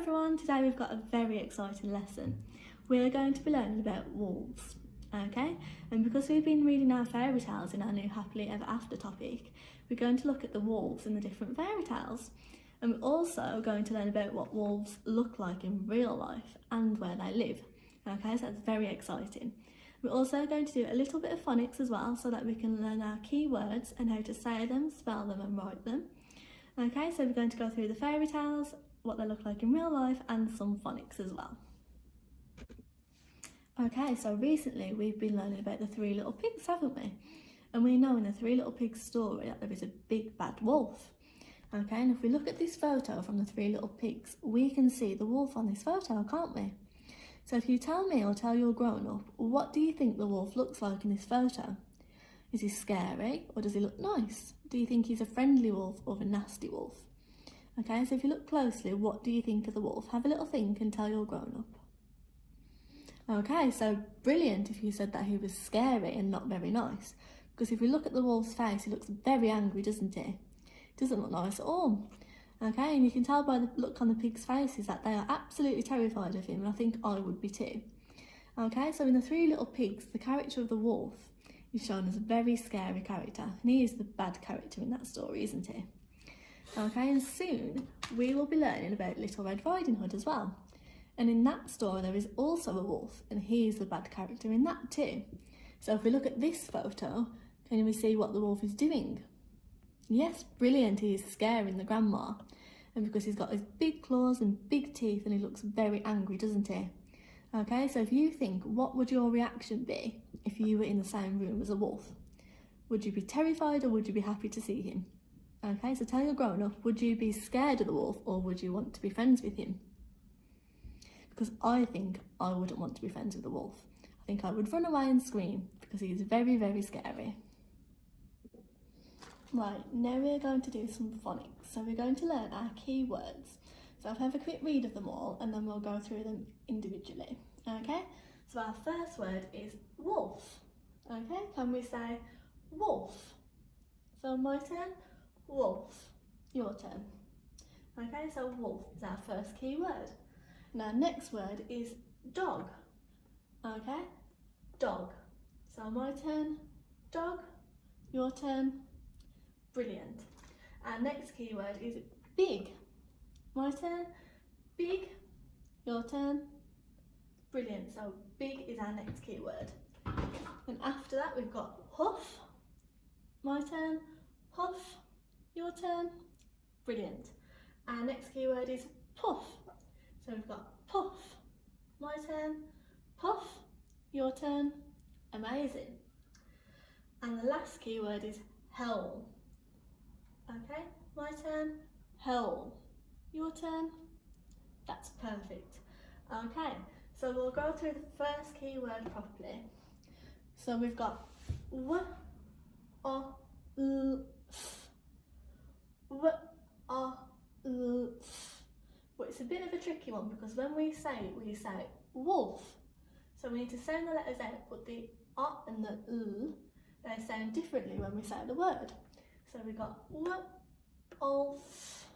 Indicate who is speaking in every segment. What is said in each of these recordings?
Speaker 1: everyone, today we've got a very exciting lesson. We're going to be learning about wolves, okay? And because we've been reading our fairy tales in our new Happily Ever After topic, we're going to look at the wolves in the different fairy tales. And we're also going to learn about what wolves look like in real life and where they live. Okay, so that's very exciting. We're also going to do a little bit of phonics as well so that we can learn our key words and how to say them, spell them and write them. Okay, so we're going to go through the fairy tales, what they look like in real life and some phonics as well. Okay, so recently we've been learning about the Three Little Pigs, haven't we? And we know in the Three Little Pigs story that there is a big bad wolf. Okay, and if we look at this photo from the Three Little Pigs, we can see the wolf on this photo, can't we? So if you tell me or tell your grown-up, what do you think the wolf looks like in this photo? Is he scary or does he look nice? Do you think he's a friendly wolf or a nasty wolf? Okay, so if you look closely, what do you think of the wolf? Have a little think and tell your grown-up. Okay, so brilliant if you said that he was scary and not very nice. Because if we look at the wolf's face, he looks very angry, doesn't he? Doesn't look nice at all. Okay, and you can tell by the look on the pigs' faces that they are absolutely terrified of him, and I think I would be too. Okay, so in the Three Little Pigs, the character of the wolf is shown as a very scary character, and he is the bad character in that story, isn't he? Okay, and soon we will be learning about Little Red Riding Hood as well. And in that story there is also a wolf, and he is the bad character in that too. So if we look at this photo, can we see what the wolf is doing? Yes, brilliant, he is scaring the grandma. And because he's got his big claws and big teeth and he looks very angry, doesn't he? Okay, so if you think, what would your reaction be if you were in the same room as a wolf? Would you be terrified or would you be happy to see him? Okay, so tell your grown-up, would you be scared of the wolf or would you want to be friends with him? Because I think I wouldn't want to be friends with the wolf. I think I would run away and scream because he is very, very scary. Right, now we're going to do some phonics. So we're going to learn our key words. So I'll have a quick read of them all and then we'll go through them individually. Okay, so our first word is wolf. Okay, can we say wolf? So my turn, wolf. Your turn. Okay, so wolf is our first key word. Now next word is dog. Okay, dog. So my turn, dog. Your turn. Brilliant. Our next key word is big. My turn, big. Your turn. Brilliant. So big is our next key word. And after that we've got huff. My turn, huff. Your turn. Brilliant. Our next key word is puff. So we've got puff. My turn, puff. Your turn. Amazing. And the last key word is howl. Okay, my turn, howl. Your turn. That's perfect. Okay, so we'll go through the first key word properly. So we've got w, o, l, f. W, o, l, f. But it's a bit of a tricky one because when we say wolf. So we need to sound the letters out, but the o and the l, they sound differently when we say the word. So we've got w, o, f,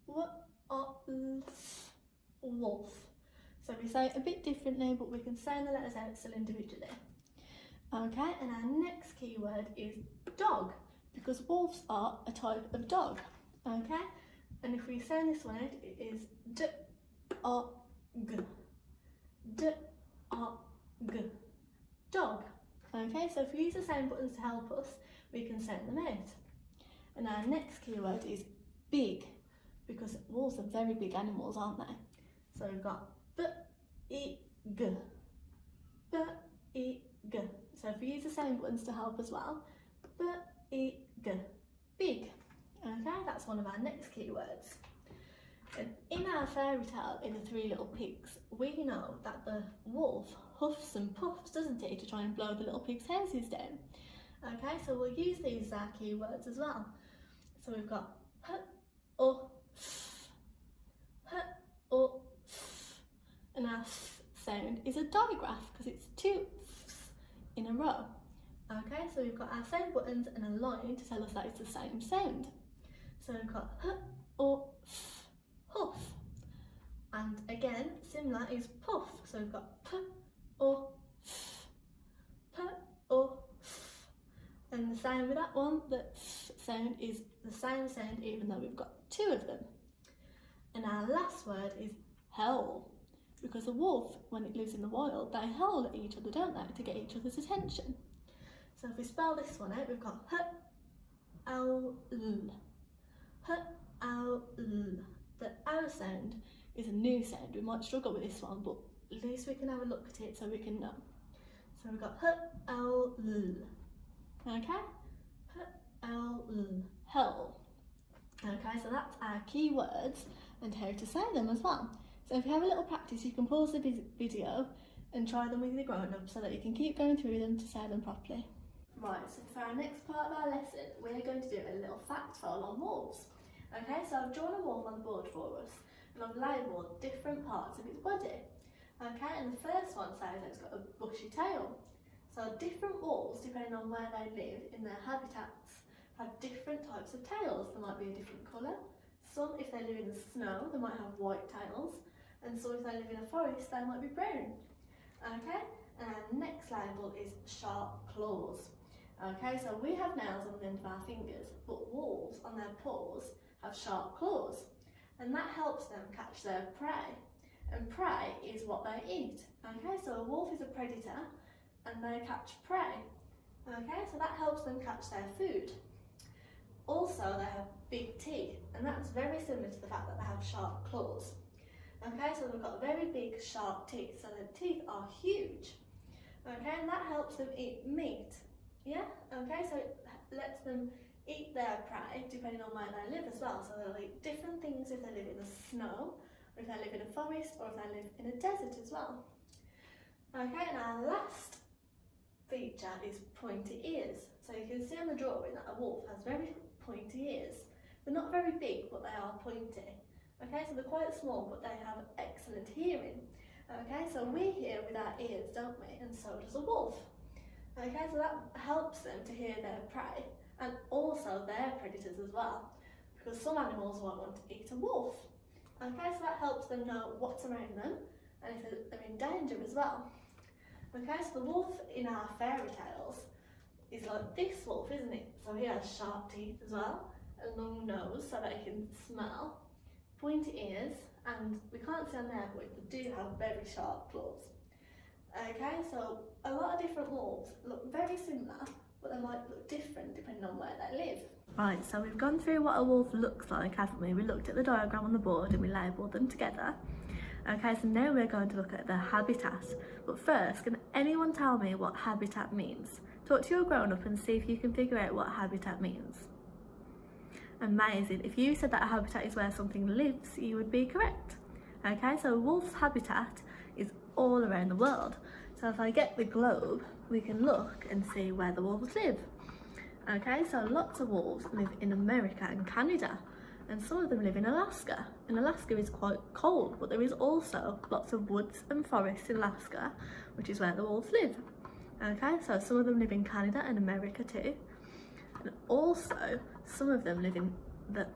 Speaker 1: w, o, l, f, wolf. So we say it a bit differently, but we can sound the letters out still individually. Okay, and our next key word is dog, because wolves are a type of dog. Okay, and if we sound this one out, it is d, o, g, d, o, g, dog. Okay, so if we use the sound buttons to help us, we can sound them out. And our next key word is big, because wolves are very big animals, aren't they? So we've got b, I, g, b, I, g. So if we use the sound buttons to help as well, b, I, g, big. Okay, that's one of our next key words. And in our fairy tale, in the Three Little Pigs, we know that the wolf huffs and puffs, doesn't he, to try and blow the little pigs' houses down. Okay, so we'll use these as our key words as well. So we've got h, o, f, h, o, f. And our f sound is a digraph because it's two f's in a row. Okay, so we've got our sound buttons and a line to tell us that it's the same sound. So we've got h, o, f, huff. And again, similar is puff. So we've got p or f, p or f. And the same with that one, the f sound is the same sound even though we've got two of them. And our last word is howl. Because a wolf, when it lives in the wild, they howl at each other, don't they, to get each other's attention. So if we spell this one out, we've got h-owl-l, h-owl-l. The ow sound is a new sound. We might struggle with this one, but at least we can have a look at it so we can know. So we've got h-owl-l, okay? H-owl-l, howl. Okay, so that's our key words and how to say them as well. So if you have a little practice, you can pause the video and try them with your grown-ups so that you can keep going through them to say them properly. Right, so for our next part of our lesson, we're going to do a little fact file on wolves. Okay, so I've drawn a wolf on the board for us and I've labelled different parts of its body. Okay, and the first one says that it's got a bushy tail. So different wolves, depending on where they live in their habitats, have different types of tails. There might be a different colour. Some, if they live in the snow, they might have white tails, and some if they live in a forest, they might be brown. Okay, and our next label is sharp claws. Okay, so we have nails on the end of our fingers, but wolves on their paws have sharp claws, and that helps them catch their prey. And prey is what they eat. Okay, so a wolf is a predator, and they catch prey. Okay, so that helps them catch their food. Also, they have big teeth, and that's very similar to the fact that they have sharp claws. Okay, so they've got very big, sharp teeth, so their teeth are huge. Okay, and that helps them eat meat. Yeah, okay, so it lets them eat their prey depending on where they live as well. So they'll eat different things if they live in the snow, or if they live in a forest, or if they live in a desert as well. Okay, and our last feature is pointy ears. So you can see on the drawing that a wolf has very pointy ears. They're not very big, but they are pointy. Okay, so they're quite small, but they have excellent hearing. Okay, so we hear with our ears, don't we? And so does a wolf. Okay, so that helps them to hear their prey and also their predators as well, because some animals might want to eat a wolf. Okay, so that helps them know what's around them and if they're in danger as well. Okay, so the wolf in our fairy tales is like this wolf, isn't it? So he has sharp teeth as well, a long nose so that he can smell, pointy ears, and we can't see on there, but they do have very sharp claws. Okay, so a lot of different wolves look very similar, but they might look different depending on where they live. Right, so we've gone through what a wolf looks like, haven't we? We looked at the diagram on the board and we labelled them together. Okay, so now we're going to look at their habitat. But first, can anyone tell me what habitat means? Talk to your grown-up and see if you can figure out what habitat means. Amazing. If you said that a habitat is where something lives, you would be correct. Okay, so a wolf's habitat is all around the world. So if I get the globe, we can look and see where the wolves live. Okay, so lots of wolves live in America and Canada, and some of them live in Alaska. And Alaska is quite cold, but there is also lots of woods and forests in Alaska, which is where the wolves live. Okay, so some of them live in Canada and America too. And also, some of them live in the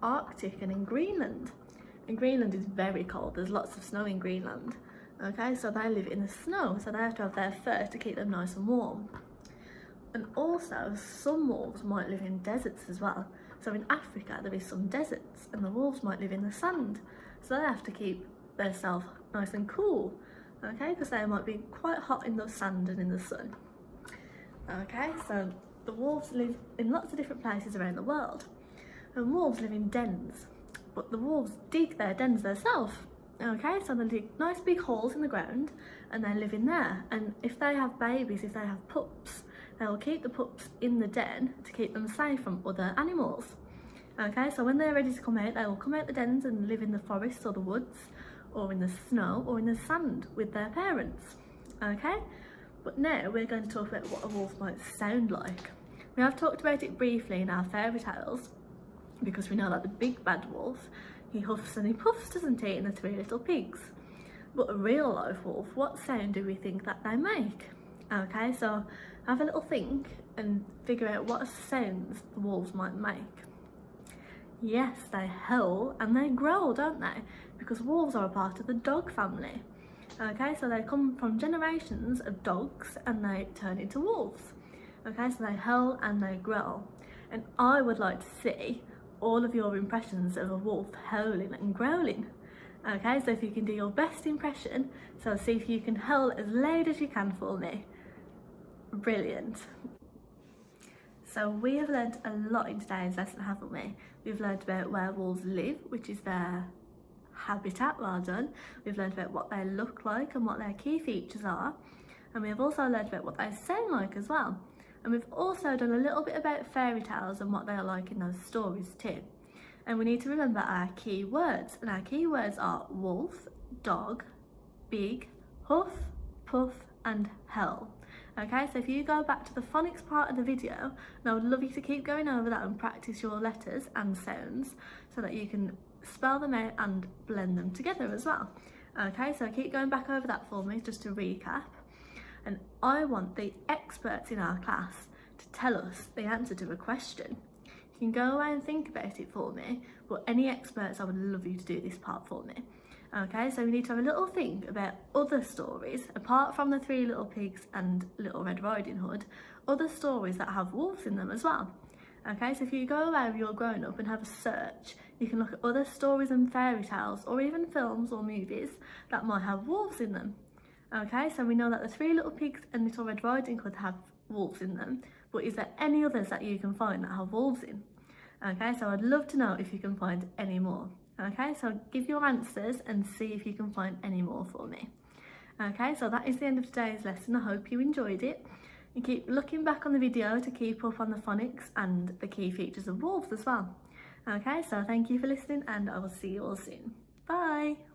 Speaker 1: Arctic and in Greenland. And Greenland is very cold, there's lots of snow in Greenland. Okay, so they live in the snow, so they have to have their fur to keep them nice and warm. And also, some wolves might live in deserts as well. So in Africa, there is some deserts, and the wolves might live in the sand. So they have to keep themselves nice and cool, okay, because they might be quite hot in the sand and in the sun. Okay, so the wolves live in lots of different places around the world. And wolves live in dens, but the wolves dig their dens themselves. Okay, so they dig nice big holes in the ground and they live in there. And if they have babies, if they have pups, they'll keep the pups in the den to keep them safe from other animals. Okay, so when they're ready to come out, they will come out the dens and live in the forests or the woods or in the snow or in the sand with their parents. Okay, but now we're going to talk about what a wolf might sound like. We have talked about it briefly in our fairy tales because we know that the big bad wolf, he huffs and he puffs, doesn't he, in the Three Little Pigs. But a real life wolf, what sound do we think that they make? Okay, so have a little think and figure out what sounds the wolves might make. Yes, they howl and they growl, don't they? Because wolves are a part of the dog family. Okay, so they come from generations of dogs and they turn into wolves. Okay, so they howl and they growl. And I would like to see all of your impressions of a wolf howling and growling. Okay, so if you can do your best impression, so see if you can howl as loud as you can for me. Brilliant. So we have learned a lot in today's lesson, haven't we? We've learned about where wolves live, which is their habitat, well done. We've learned about what they look like and what their key features are. And we have also learned about what they sound like as well. And we've also done a little bit about fairy tales and what they are like in those stories too. And we need to remember our key words. And our key words are wolf, dog, big, huff, puff and howl. Okay, so if you go back to the phonics part of the video, and I would love you to keep going over that and practice your letters and sounds so that you can spell them out and blend them together as well. Okay, so keep going back over that for me just to recap. And I want the experts in our class to tell us the answer to a question. You can go away and think about it for me, but any experts, I would love you to do this part for me. Okay, so we need to have a little think about other stories, apart from the Three Little Pigs and Little Red Riding Hood, other stories that have wolves in them as well. Okay, so if you go away with your grown up and have a search, you can look at other stories and fairy tales, or even films or movies that might have wolves in them. Okay, so we know that the Three Little Pigs and Little Red Riding Hood have wolves in them, but is there any others that you can find that have wolves in? Okay, so I'd love to know if you can find any more. Okay, so give your answers and see if you can find any more for me. Okay, so that is the end of today's lesson. I hope you enjoyed it. And keep looking back on the video to keep up on the phonics and the key features of wolves as well. Okay, so thank you for listening and I will see you all soon. Bye!